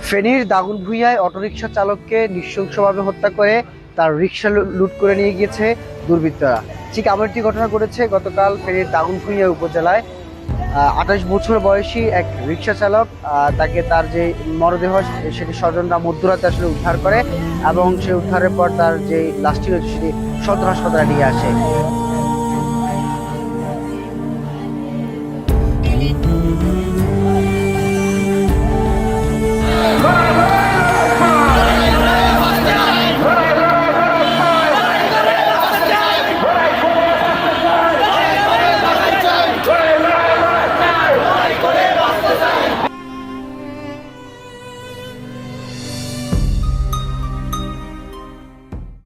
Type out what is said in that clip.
ফেনীর দাগনভূঞায় অটোরিকশা চালককে নৃশংসভাবে হত্যা করে তার রিকশা লুট করে নিয়ে গিয়েছে দুর্বৃত্তরা। ঠিক এমন একটি ঘটনা ঘটেছে গতকাল ফেনীর দাগনভূঞা উপজেলায়। 28 বছর বয়সী এক রিকশা চালক, তাকে তার যে মরদেহ সেটি স্বজনরা মধ্যরাতে আসলে উদ্ধার করে এবং সে উদ্ধারের পর তার যে লাশটি রয়েছে সেটি সদর হাসপাতালে নিয়ে আসে।